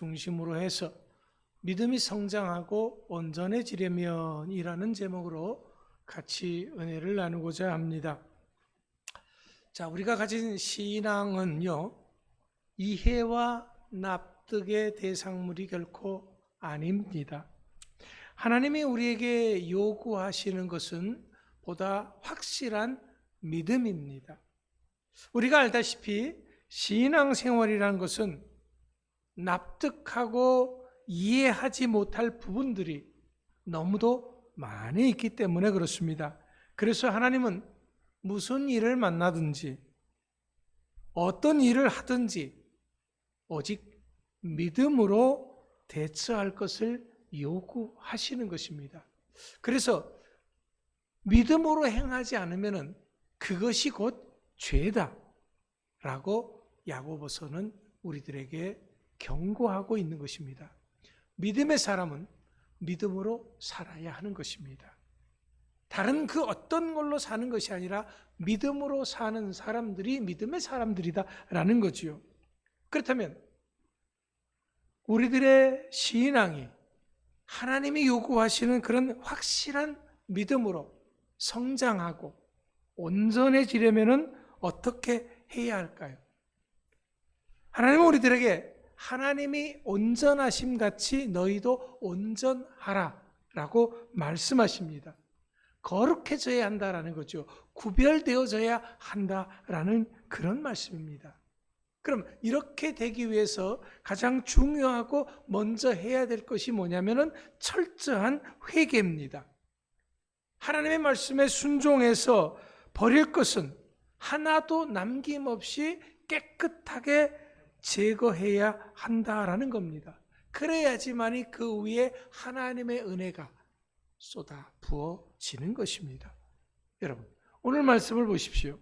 중심으로 해서 믿음이 성장하고 온전해지려면이라는 제목으로 같이 은혜를 나누고자 합니다. 자, 우리가 가진 신앙은요, 이해와 납득의 대상물이 결코 아닙니다. 하나님이 우리에게 요구하시는 것은 보다 확실한 믿음입니다. 우리가 알다시피 신앙생활이라는 것은 납득하고 이해하지 못할 부분들이 너무도 많이 있기 때문에 그렇습니다. 그래서 하나님은 무슨 일을 만나든지 어떤 일을 하든지 오직 믿음으로 대처할 것을 요구하시는 것입니다. 그래서 믿음으로 행하지 않으면 그것이 곧 죄다 라고 야고보서는 우리들에게 경고하고 있는 것입니다. 믿음의 사람은 믿음으로 살아야 하는 것입니다. 다른 그 어떤 걸로 사는 것이 아니라 믿음으로 사는 사람들이 믿음의 사람들이다라는 거지요. 그렇다면 우리들의 신앙이 하나님이 요구하시는 그런 확실한 믿음으로 성장하고 온전해지려면 어떻게 해야 할까요? 하나님은 우리들에게 하나님이 온전하심 같이 너희도 온전하라 라고 말씀하십니다. 거룩해져야 한다라는 거죠. 구별되어져야 한다라는 그런 말씀입니다. 그럼 이렇게 되기 위해서 가장 중요하고 먼저 해야 될 것이 뭐냐면은 철저한 회개입니다. 하나님의 말씀에 순종해서 버릴 것은 하나도 남김없이 깨끗하게 제거해야 한다라는 겁니다. 그래야지만이 그 위에 하나님의 은혜가 쏟아 부어지는 것입니다. 여러분, 오늘 말씀을 보십시오.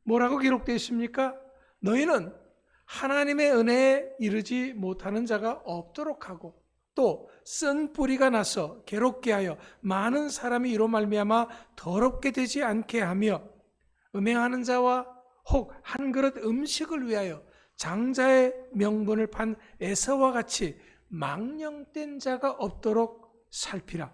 뭐라고 기록되어 있습니까? 너희는 하나님의 은혜에 이르지 못하는 자가 없도록 하고 또 쓴 뿌리가 나서 괴롭게 하여 많은 사람이 이로 말미암아 더럽게 되지 않게 하며 음행하는 자와 혹 한 그릇 음식을 위하여 장자의 명분을 판 에서와 같이 망령된 자가 없도록 살피라.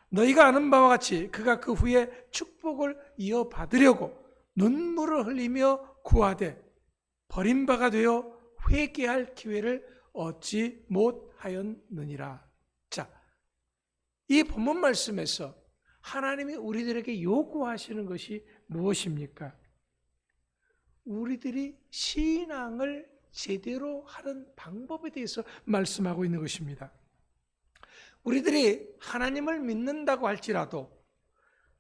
너희가 아는 바와 같이 그가 그 후에 축복을 이어받으려고 눈물을 흘리며 구하되 버림바가 되어 회개할 기회를 얻지 못하였느니라. 자, 이 본문 말씀에서 하나님이 우리들에게 요구하시는 것이 무엇입니까? 우리들이 신앙을 제대로 하는 방법에 대해서 말씀하고 있는 것입니다. 우리들이 하나님을 믿는다고 할지라도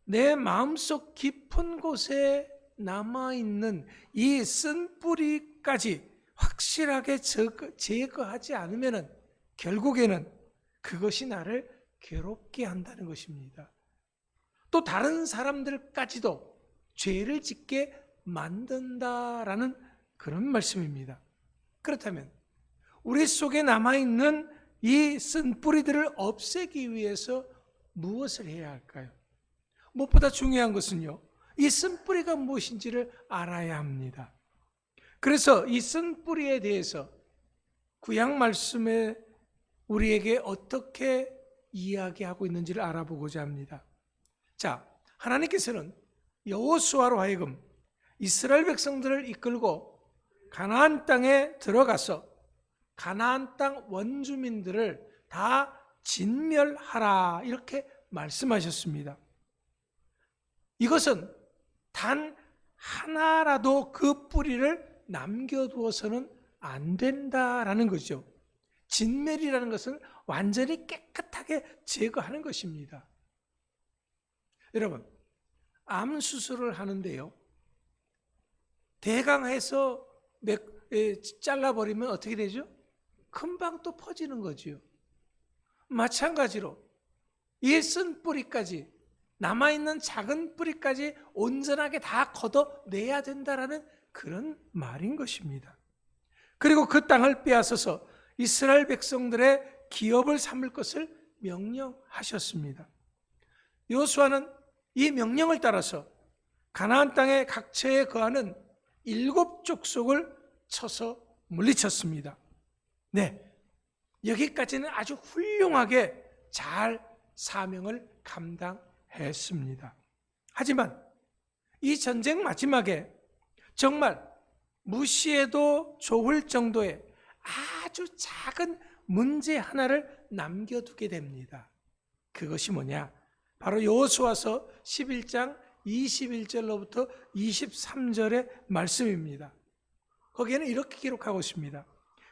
내 마음속 깊은 곳에 남아있는 이 쓴뿌리까지 확실하게 제거하지 않으면 결국에는 그것이 나를 괴롭게 한다는 것입니다. 또 다른 사람들까지도 죄를 짓게 만든다라는 그런 말씀입니다. 그렇다면 우리 속에 남아있는 이 쓴뿌리들을 없애기 위해서 무엇을 해야 할까요? 무엇보다 중요한 것은요, 이 쓴뿌리가 무엇인지를 알아야 합니다. 그래서 이 쓴뿌리에 대해서 구약 말씀에 우리에게 어떻게 이야기하고 있는지를 알아보고자 합니다. 자, 하나님께서는 여호수아로 하여금 이스라엘 백성들을 이끌고 가나안 땅에 들어가서 가나안 땅 원주민들을 다 진멸하라 이렇게 말씀하셨습니다. 이것은 단 하나라도 그 뿌리를 남겨두어서는 안 된다라는 거죠. 진멸이라는 것은 완전히 깨끗하게 제거하는 것입니다. 여러분, 암 수술을 하는데요, 대강 해서 잘라버리면 어떻게 되죠? 금방 또 퍼지는 거지요. 마찬가지로 이 쓴 뿌리까지, 남아있는 작은 뿌리까지 온전하게 다 걷어내야 된다라는 그런 말인 것입니다. 그리고 그 땅을 빼앗아서 이스라엘 백성들의 기업을 삼을 것을 명령하셨습니다. 여호수아는 이 명령을 따라서 가나안 땅의 각처에 거하는 7 족속을 쳐서 물리쳤습니다. 네, 여기까지는 아주 훌륭하게 잘 사명을 감당했습니다. 하지만 이 전쟁 마지막에 정말 무시해도 좋을 정도의 아주 작은 문제 하나를 남겨두게 됩니다. 그것이 뭐냐? 바로 여호수아서 11장 21절로부터 23절의 말씀입니다. 거기에는 이렇게 기록하고 있습니다.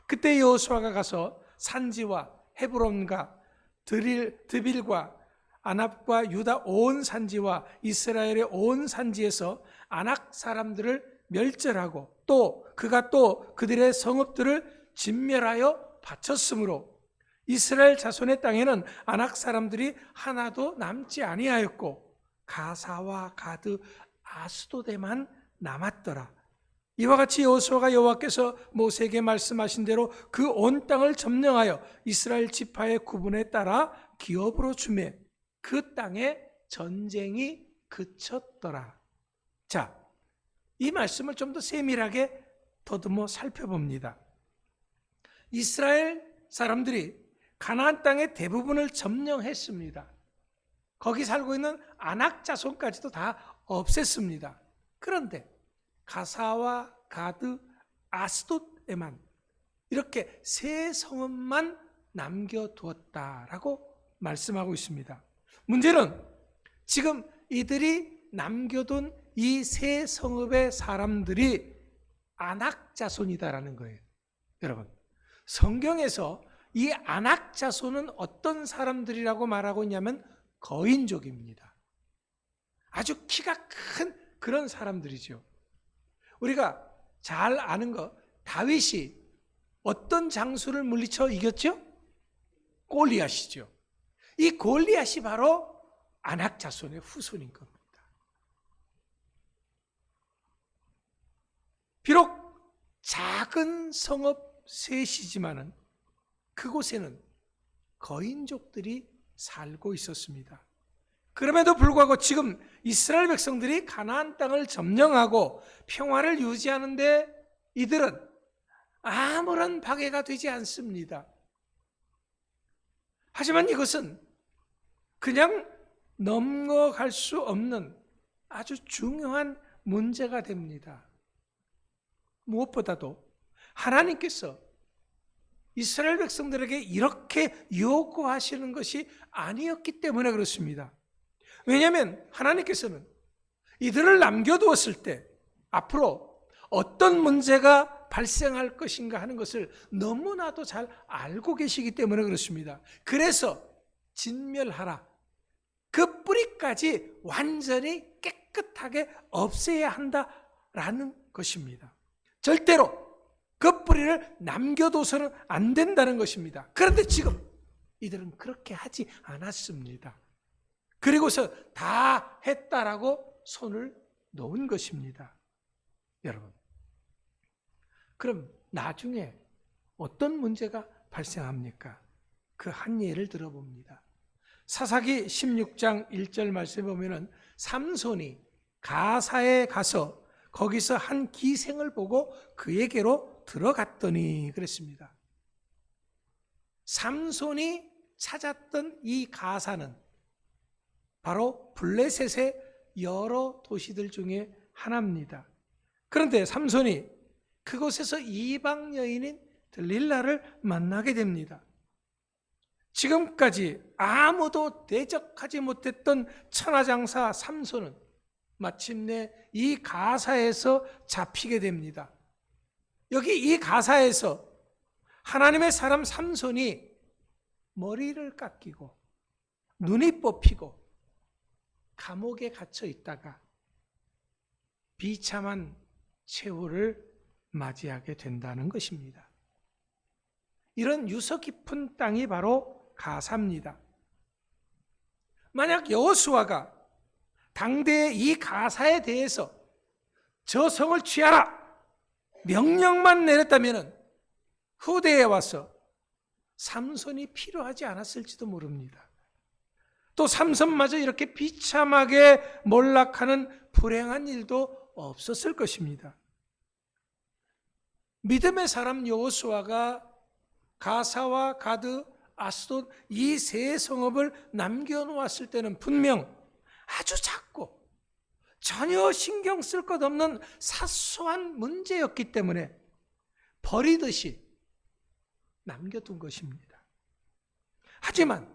그때 여호수아가 가서 산지와 헤브론과 드빌과 아납과 유다 온 산지와 이스라엘의 온 산지에서 아낙 사람들을 멸절하고 또 그가 또 그들의 성읍들을 진멸하여 바쳤으므로 이스라엘 자손의 땅에는 아낙 사람들이 하나도 남지 아니하였고 가사와 가드 아스도데만 남았더라. 이와 같이 여호수아가 여호와께서 모세에게 말씀하신 대로 그 온 땅을 점령하여 이스라엘 지파의 구분에 따라 기업으로 주매 그 땅에 전쟁이 그쳤더라. 자, 이 말씀을 좀 더 세밀하게 더듬어 살펴봅니다. 이스라엘 사람들이 가나안 땅의 대부분을 점령했습니다. 거기 살고 있는 아낙 자손까지도 다 없앴습니다. 그런데 가사와 가드, 아스돗에만 이렇게 세 성읍만 남겨두었다라고 말씀하고 있습니다. 문제는 지금 이들이 남겨둔 이 세 성읍의 사람들이 아낙 자손이다라는 거예요. 여러분, 성경에서 이 아낙 자손은 어떤 사람들이라고 말하고 있냐면 거인족입니다. 아주 키가 큰 그런 사람들이죠. 우리가 잘 아는 거, 다윗이 어떤 장수를 물리쳐 이겼죠? 골리앗이죠. 이 골리앗이 바로 아낙 자손의 후손인 겁니다. 비록 작은 성읍 셋이지만은 그곳에는 거인족들이 살고 있었습니다. 그럼에도 불구하고 지금 이스라엘 백성들이 가나안 땅을 점령하고 평화를 유지하는데 이들은 아무런 방해가 되지 않습니다. 하지만 이것은 그냥 넘어갈 수 없는 아주 중요한 문제가 됩니다. 무엇보다도 하나님께서 이스라엘 백성들에게 이렇게 요구하시는 것이 아니었기 때문에 그렇습니다. 왜냐하면 하나님께서는 이들을 남겨두었을 때 앞으로 어떤 문제가 발생할 것인가 하는 것을 너무나도 잘 알고 계시기 때문에 그렇습니다. 그래서 진멸하라. 그 뿌리까지 완전히 깨끗하게 없애야 한다라는 것입니다. 절대로 그 뿌리를 남겨둬서는 안 된다는 것입니다. 그런데 지금 이들은 그렇게 하지 않았습니다. 그리고서 다 했다라고 손을 놓은 것입니다. 여러분, 그럼 나중에 어떤 문제가 발생합니까? 그 한 예를 들어봅니다. 사사기 16장 1절 말씀에 보면은 삼손이 가사에 가서 거기서 한 기생을 보고 그에게로 들어갔더니 그랬습니다. 삼손이 찾았던 이 가사는 바로 블레셋의 여러 도시들 중에 하나입니다. 그런데 삼손이 그곳에서 이방 여인인 들릴라를 만나게 됩니다. 지금까지 아무도 대적하지 못했던 천하장사 삼손은 마침내 이 가사에서 잡히게 됩니다. 여기 이 가사에서 하나님의 사람 삼손이 머리를 깎이고 눈이 뽑히고 감옥에 갇혀 있다가 비참한 최후를 맞이하게 된다는 것입니다. 이런 유서 깊은 땅이 바로 가사입니다. 만약 여호수아가 당대의 이 가사에 대해서 저 성을 취하라 명령만 내렸다면 후대에 와서 삼손이 필요하지 않았을지도 모릅니다. 또 삼손마저 이렇게 비참하게 몰락하는 불행한 일도 없었을 것입니다. 믿음의 사람 여호수아가 가사와 가드, 아스돗 이 세 성읍을 남겨놓았을 때는 분명 아주 작고 전혀 신경 쓸 것 없는 사소한 문제였기 때문에 버리듯이 남겨둔 것입니다. 하지만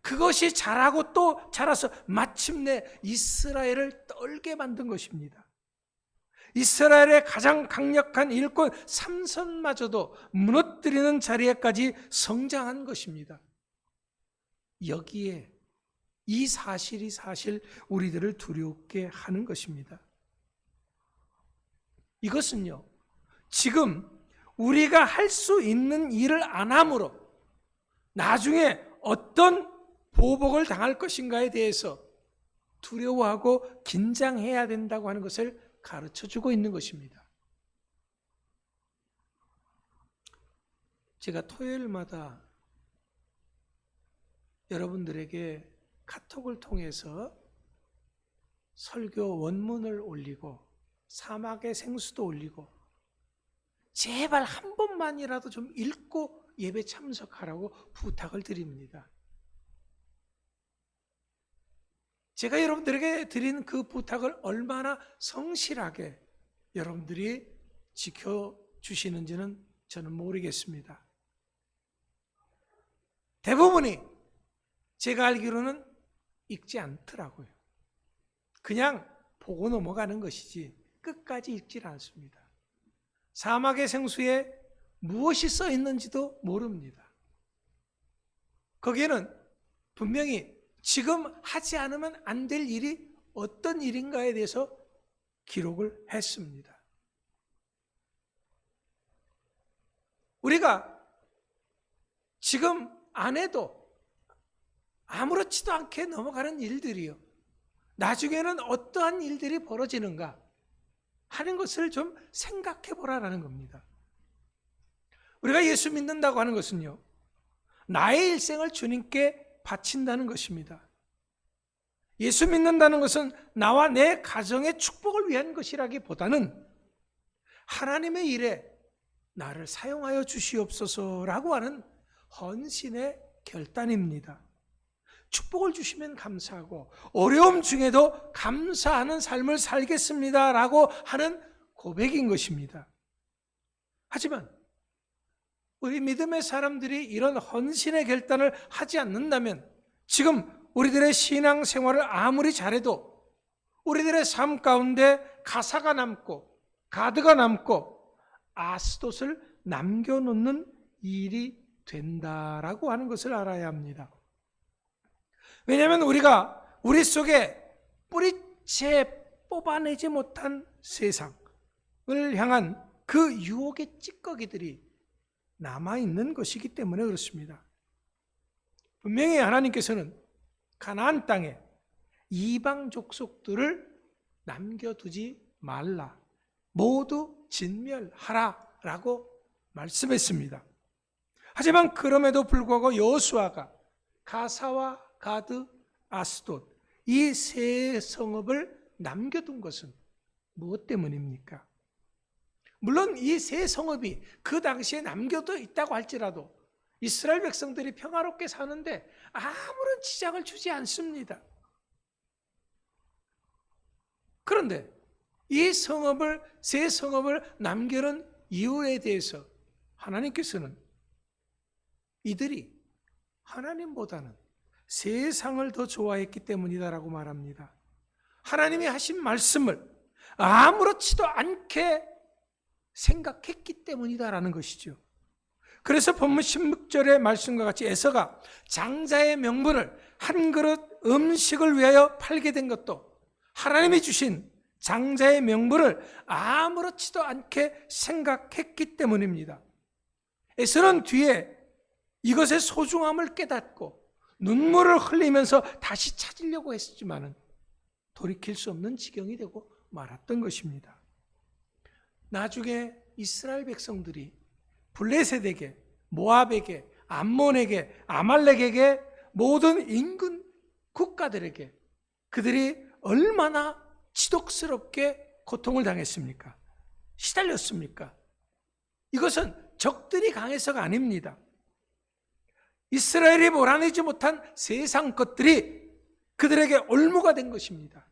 그것이 자라고 또 자라서 마침내 이스라엘을 떨게 만든 것입니다. 이스라엘의 가장 강력한 일꾼 삼손마저도 무너뜨리는 자리에까지 성장한 것입니다. 여기에 이 사실이 사실 우리들을 두렵게 하는 것입니다. 이것은요, 지금 우리가 할 수 있는 일을 안 함으로 나중에 어떤 보복을 당할 것인가에 대해서 두려워하고 긴장해야 된다고 하는 것을 가르쳐주고 있는 것입니다. 제가 토요일마다 여러분들에게 카톡을 통해서 설교 원문을 올리고 사막의 생수도 올리고 제발 한 번만이라도 좀 읽고 예배 참석하라고 부탁을 드립니다. 제가 여러분들에게 드린 그 부탁을 얼마나 성실하게 여러분들이 지켜주시는지는 저는 모르겠습니다. 대부분이 제가 알기로는 읽지 않더라고요. 그냥 보고 넘어가는 것이지 끝까지 읽질 않습니다. 사막의 생수에 무엇이 써 있는지도 모릅니다. 거기에는 분명히 지금 하지 않으면 안 될 일이 어떤 일인가에 대해서 기록을 했습니다. 우리가 지금 안 해도 아무렇지도 않게 넘어가는 일들이요, 나중에는 어떠한 일들이 벌어지는가 하는 것을 좀 생각해 보라라는 겁니다. 우리가 예수 믿는다고 하는 것은요, 나의 일생을 주님께 바친다는 것입니다. 예수 믿는다는 것은 나와 내 가정의 축복을 위한 것이라기보다는 하나님의 일에 나를 사용하여 주시옵소서라고 하는 헌신의 결단입니다. 축복을 주시면 감사하고 어려움 중에도 감사하는 삶을 살겠습니다라고 하는 고백인 것입니다. 하지만 우리 믿음의 사람들이 이런 헌신의 결단을 하지 않는다면 지금 우리들의 신앙생활을 아무리 잘해도 우리들의 삶 가운데 가사가 남고 가드가 남고 아스돗을 남겨놓는 일이 된다라고 하는 것을 알아야 합니다. 왜냐하면 우리가 우리 속에 뿌리채 뽑아내지 못한 세상을 향한 그 유혹의 찌꺼기들이 남아있는 것이기 때문에 그렇습니다. 분명히 하나님께서는 가나안 땅에 이방 족속들을 남겨두지 말라, 모두 진멸하라 라고 말씀했습니다. 하지만 그럼에도 불구하고 여호수아가 가사와 가드, 아스돗 이 세 성읍을 남겨둔 것은 무엇 때문입니까? 물론 이 세 성읍이 그 당시에 남겨져 있다고 할지라도 이스라엘 백성들이 평화롭게 사는데 아무런 지장을 주지 않습니다. 그런데 이 세 성읍을 남겨놓은 이유에 대해서 하나님께서는 이들이 하나님보다는 세상을 더 좋아했기 때문이다라고 말합니다. 하나님이 하신 말씀을 아무렇지도 않게 생각했기 때문이다라는 것이죠. 그래서 본문 16절의 말씀과 같이 에서가 장자의 명분을 한 그릇 음식을 위하여 팔게 된 것도 하나님이 주신 장자의 명분을 아무렇지도 않게 생각했기 때문입니다. 에서는 뒤에 이것의 소중함을 깨닫고 눈물을 흘리면서 다시 찾으려고 했지만은 돌이킬 수 없는 지경이 되고 말았던 것입니다. 나중에 이스라엘 백성들이 블레셋에게, 모압에게, 암몬에게, 아말렉에게, 모든 인근 국가들에게 그들이 얼마나 지독스럽게 고통을 당했습니까? 시달렸습니까? 이것은 적들이 강해서가 아닙니다. 이스라엘이 몰아내지 못한 세상 것들이 그들에게 올무가 된 것입니다.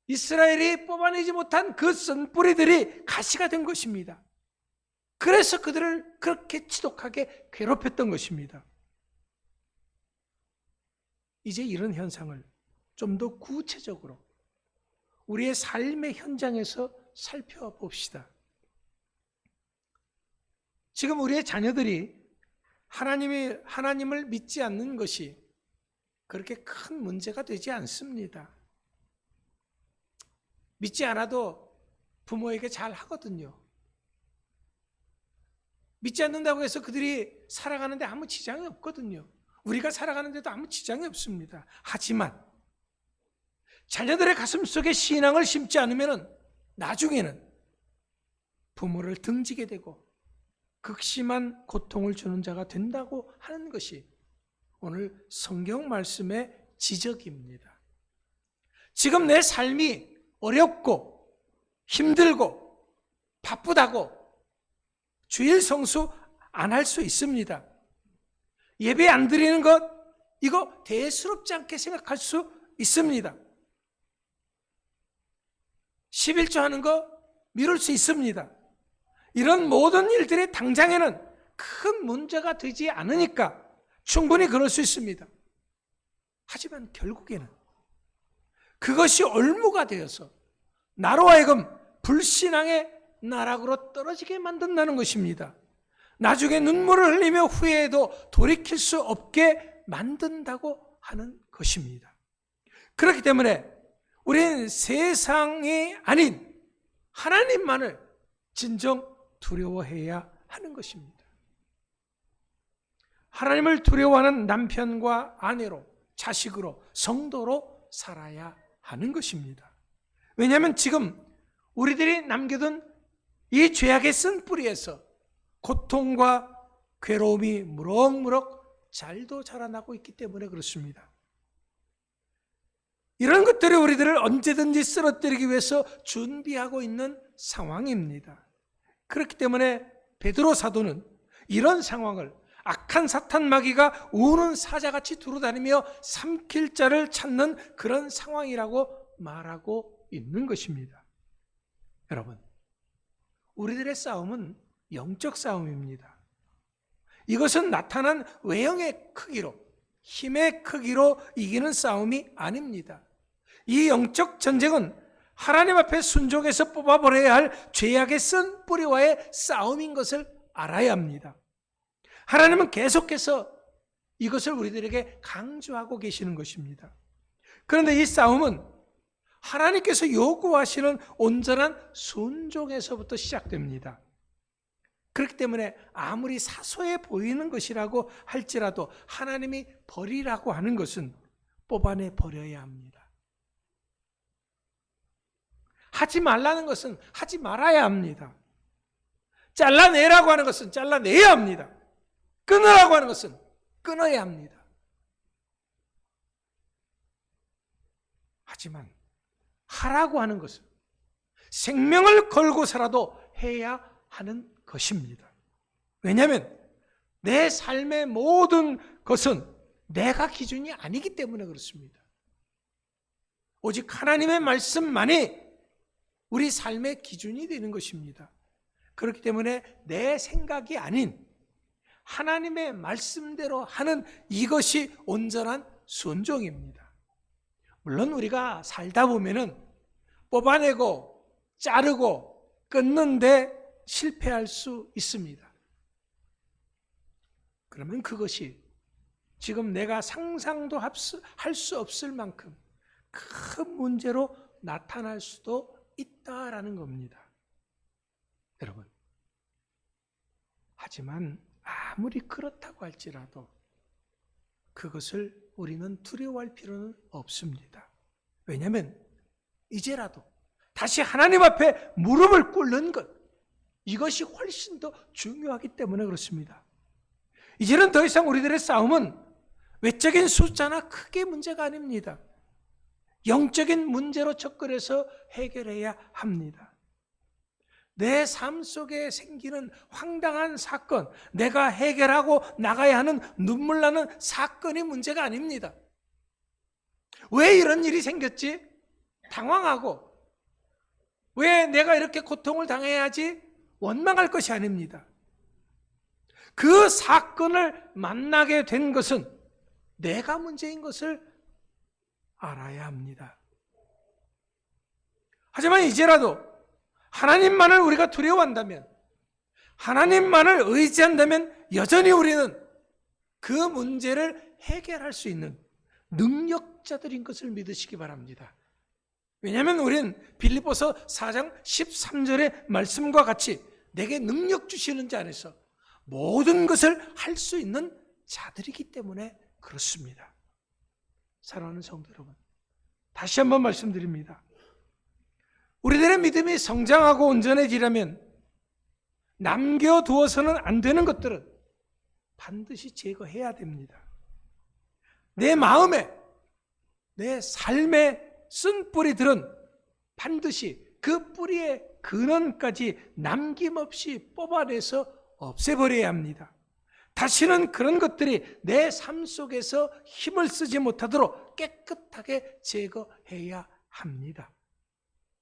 이스라엘이 뽑아내지 못한 그 쓴뿌리들이 가시가 된 것입니다. 그래서 그들을 그렇게 지독하게 괴롭혔던 것입니다. 이제 이런 현상을 좀 더 구체적으로 우리의 삶의 현장에서 살펴봅시다. 지금 우리의 자녀들이 하나님을 믿지 않는 것이 그렇게 큰 문제가 되지 않습니다. 믿지 않아도 부모에게 잘 하거든요. 믿지 않는다고 해서 그들이 살아가는데 아무 지장이 없거든요. 우리가 살아가는데도 아무 지장이 없습니다. 하지만 자녀들의 가슴 속에 신앙을 심지 않으면 나중에는 부모를 등지게 되고 극심한 고통을 주는 자가 된다고 하는 것이 오늘 성경 말씀의 지적입니다. 지금 내 삶이 어렵고 힘들고 바쁘다고 주일 성수 안 할 수 있습니다. 예배 안 드리는 것, 이거 대수롭지 않게 생각할 수 있습니다. 11조 하는 거 미룰 수 있습니다. 이런 모든 일들이 당장에는 큰 문제가 되지 않으니까 충분히 그럴 수 있습니다. 하지만 결국에는 그것이 올무가 되어서 나로 하여금 불신앙의 나락으로 떨어지게 만든다는 것입니다. 나중에 눈물을 흘리며 후회해도 돌이킬 수 없게 만든다고 하는 것입니다. 그렇기 때문에 우리는 세상이 아닌 하나님만을 진정 두려워해야 하는 것입니다. 하나님을 두려워하는 남편과 아내로, 자식으로, 성도로 살아야 하는 것입니다. 왜냐하면 지금 우리들이 남겨둔 이 죄악의 쓴뿌리에서 고통과 괴로움이 무럭무럭 잘도 자라나고 있기 때문에 그렇습니다. 이런 것들이 우리들을 언제든지 쓰러뜨리기 위해서 준비하고 있는 상황입니다. 그렇기 때문에 베드로 사도는 이런 상황을 악한 사탄 마귀가 우는 사자같이 두루다니며 삼킬 자를 찾는 그런 상황이라고 말하고 있는 것입니다. 여러분, 우리들의 싸움은 영적 싸움입니다. 이것은 나타난 외형의 크기로, 힘의 크기로 이기는 싸움이 아닙니다. 이 영적 전쟁은 하나님 앞에 순종해서 뽑아버려야 할 죄악의 쓴 뿌리와의 싸움인 것을 알아야 합니다. 하나님은 계속해서 이것을 우리들에게 강조하고 계시는 것입니다. 그런데 이 싸움은 하나님께서 요구하시는 온전한 순종에서부터 시작됩니다. 그렇기 때문에 아무리 사소해 보이는 것이라고 할지라도 하나님이 버리라고 하는 것은 뽑아내 버려야 합니다. 하지 말라는 것은 하지 말아야 합니다. 잘라내라고 하는 것은 잘라내야 합니다. 끊으라고 하는 것은 끊어야 합니다. 하지만 하라고 하는 것은 생명을 걸고서라도 해야 하는 것입니다. 왜냐하면 내 삶의 모든 것은 내가 기준이 아니기 때문에 그렇습니다. 오직 하나님의 말씀만이 우리 삶의 기준이 되는 것입니다. 그렇기 때문에 내 생각이 아닌 하나님의 말씀대로 하는 이것이 온전한 순종입니다. 물론 우리가 살다 보면은 뽑아내고 자르고 끊는데 실패할 수 있습니다. 그러면 그것이 지금 내가 상상도 할 수 없을 만큼 큰 문제로 나타날 수도 있다라는 겁니다. 여러분, 하지만 아무리 그렇다고 할지라도 그것을 우리는 두려워할 필요는 없습니다. 왜냐하면 이제라도 다시 하나님 앞에 무릎을 꿇는 것, 이것이 훨씬 더 중요하기 때문에 그렇습니다. 이제는 더 이상 우리들의 싸움은 외적인 숫자나 크게 문제가 아닙니다. 영적인 문제로 접근해서 해결해야 합니다. 내 삶 속에 생기는 황당한 사건, 내가 해결하고 나가야 하는 눈물 나는 사건이 문제가 아닙니다. 왜 이런 일이 생겼지? 당황하고, 왜 내가 이렇게 고통을 당해야지? 원망할 것이 아닙니다. 그 사건을 만나게 된 것은 내가 문제인 것을 알아야 합니다. 하지만 이제라도 하나님만을 우리가 두려워한다면, 하나님만을 의지한다면 여전히 우리는 그 문제를 해결할 수 있는 능력자들인 것을 믿으시기 바랍니다. 왜냐하면 우리는 빌립보서 4장 13절의 말씀과 같이 내게 능력 주시는 자 안에서 모든 것을 할 수 있는 자들이기 때문에 그렇습니다. 사랑하는 성도 여러분, 다시 한번 말씀드립니다. 우리들의 믿음이 성장하고 온전해지려면 남겨두어서는 안 되는 것들은 반드시 제거해야 됩니다. 내 마음에, 내 삶의 쓴뿌리들은 반드시 그 뿌리의 근원까지 남김없이 뽑아내서 없애버려야 합니다. 다시는 그런 것들이 내 삶 속에서 힘을 쓰지 못하도록 깨끗하게 제거해야 합니다.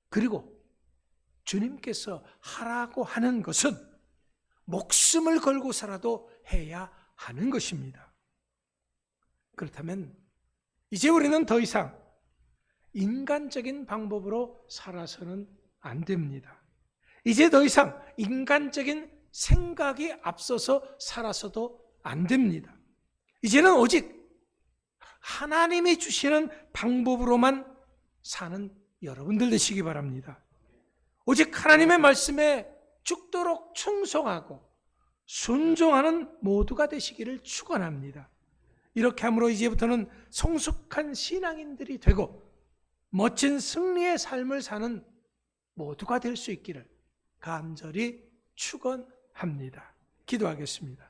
그리고 주님께서 하라고 하는 것은 목숨을 걸고서라도 해야 하는 것입니다. 그렇다면 이제 우리는 더 이상 인간적인 방법으로 살아서는 안 됩니다. 이제 더 이상 인간적인 생각이 앞서서 살아서도 안 됩니다. 이제는 오직 하나님이 주시는 방법으로만 사는 여러분들 되시기 바랍니다. 오직 하나님의 말씀에 죽도록 충성하고 순종하는 모두가 되시기를 축원합니다. 이렇게 함으로 이제부터는 성숙한 신앙인들이 되고 멋진 승리의 삶을 사는 모두가 될 수 있기를 간절히 축원합니다. 기도하겠습니다.